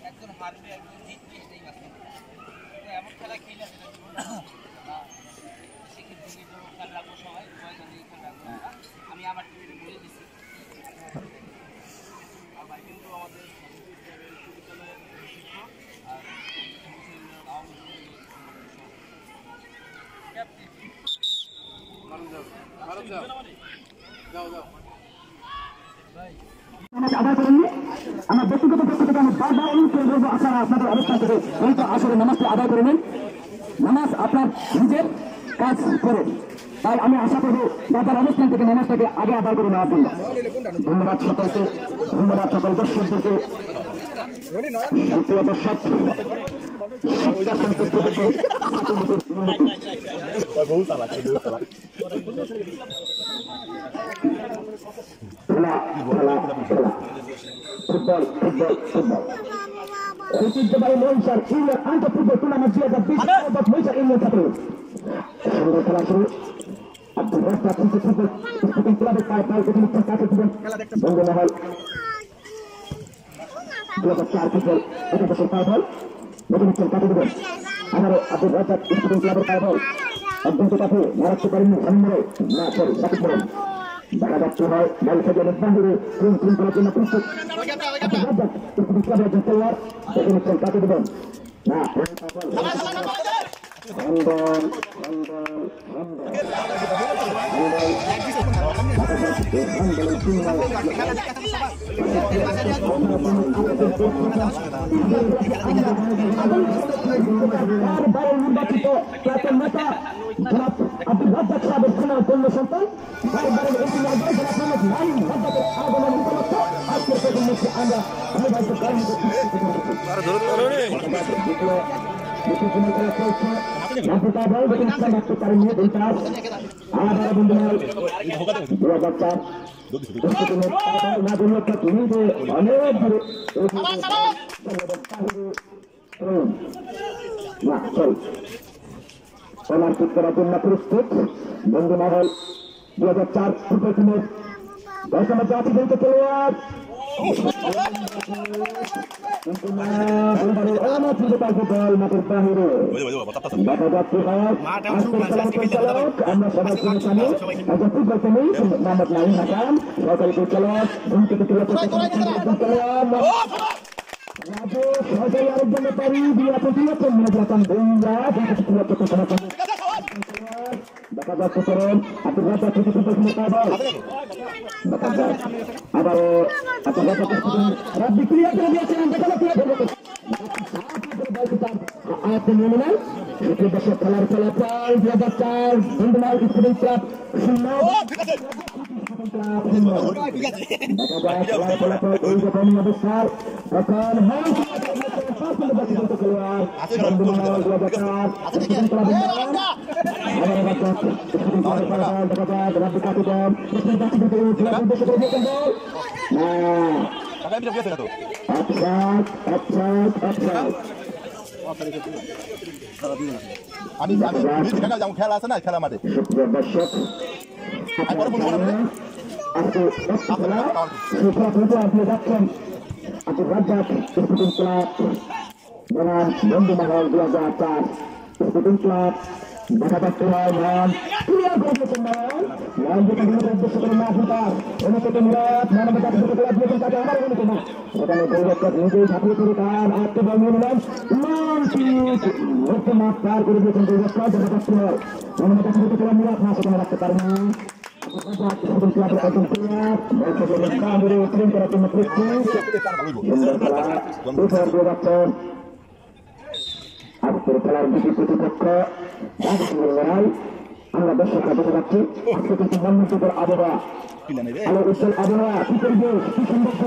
একজন হারবে একজন জিতবে এটাই বাস্তব। এমন খেলা খেলে সেক্ষেত্রে খেয়াল রাখবো সবাই খেয়াল রাখবো। আমি আমার টিমে বলে দিচ্ছি আর কিন্তু আমাদের আমার ব্যক্তিগত পক্ষ থেকে আমি বারবার অনুরোধ করবো আপনারা আপনাদের অবস্থান থেকে আসলে নামাজটি আদায় করে নিন। নামাজ আপনার নিজের কাজ করে, তাই আমি আশা করবো বাবার অবস্থান থেকে নামাজটাকে আগে আদায় করে নেওয়ার জন্য। ধন্যবাদ সকলকে, ধন্যবাদ সকল দর্শকদেরকে। দর্শক ফুটবল ফুটবল ফুটবল ঐতিহ্যবাহী মহিষার ইউনিয়ন আন্তঃ ফুটবল টুর্নামেন্ট 2020 মহিষার ইউনিয়ন ছাত্র সুন্দর খেলা শুরু। আব্দুল রাজ্জাক ফুটবল স্পোর্টিং ক্লাবের পায়ে পায়ে প্রতিনিধিত্ব কাছে দিবেন বঙ্গমহল 2004 ফুটবল একাদশের পায়ে বল প্রতিনিধিত্ব কাছে দিবেন আমারও আব্দুল রাজ্জাক স্পোর্টিং ক্লাবের পায়ে বল একদম কাছে মারাত্মক পারেননি সামনে না সরি সাকিব বলেন দেখা যাচ্ছে হয় বল থেকে বাহিরে ক্লিন করার জন্য প্রস্তুত একজন খেলোয়াড় প্রতিনিধিত্ব কাছে দিবেন না নির্বাচিত প্রাক্তন নেতা জনাব আব্দুল রাজ্জাক সাহেবের পূর্ণ সন্তান আগমন উপলক্ষে আজকের প্রতিনিধি আমরা অনার্থিক করার জন্য প্রস্তুত বন্ধু মহল 2004 ফুটবল টিমের 10 নম্বর জাতিগত খেলোয়াড় আমরা সবাই ফুটবল প্রেমী মোহাম্মদ নাইম হাসান সরকারি পরিচালক রাজু সহকারী আরেকজন ব্যাপারী বিরাপতিরকম নির্বাচন বইরা দেখা যাচ্ছে করেন আপনি আবারও বিক্রিয়া করে দিয়েছেন আয়াতে নিয়ে নেন দর্শক খেলার ফলাফল 2004 বন্ধুমাল স্পোর্টিং ক্লাব 0 খেলা আছে না খেলা মাঠে বন্ধু মহল 2004 স্পোর্টিং ক্লাব দেখা যাচ্ছে মান ক্লিয়ার করে দিয়েছেন মান যেটা উদ্দেশ্য করে না ভুলতার অনুষ্ঠিত মুরাদ মানবের কাছে খেলা দিয়েছেন তাকে আমার অনুমতি না এখানে গৌরব নিজেই ঝাঁপিয়ে পড়ে তার আত্মীয় বল নিয়ে নিলেন মান ঠিক মাঠ পার করে দিয়েছেন গৌরব দেখা যাচ্ছে মানবের কাছে খেলা মুরাদ না সেখানে রাখতে পারেনি আজকের খেলার বিশেষ প্রতিপক্ষ লড়াই আমরা দর্শকরা দেখতে পাচ্ছি আজকে কিন্তু মন্দির আবহাওয়া আলো উজ্জ্বল আবহাওয়া কি পরিবেশ কি সৌন্দর্য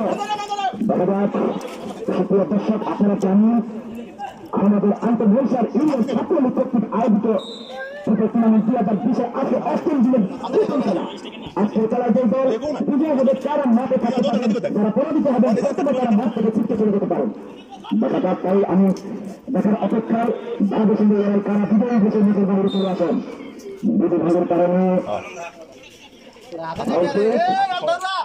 ধন্যবাদ সুপ্রিয় দর্শক আপনারা জানেন আমাদের আন্তর্জাতিক ইউনিয়ন ছাত্রলীগ কর্তৃক আয়োজিত ফুটবল টুর্নামেন্ট 2020 আজকে অষ্টম দিনের তৃতীয় খেলা আজকের খেলায় যে দল বিজয় হবে তারা মাঠে থাকতে পারবেন যারা পরাজিত হবেন তারা মাঠ থেকে ছুটতে চলে যেতে পারেন দেখা যাক তাই আমি দেখার অপেক্ষায় ভালো সুন্দর লড়াই কারা বিজয়ী হিসেবে নিজের বাড়িতে চলে আসেন বিধি ভাগের কারণে সুন্দর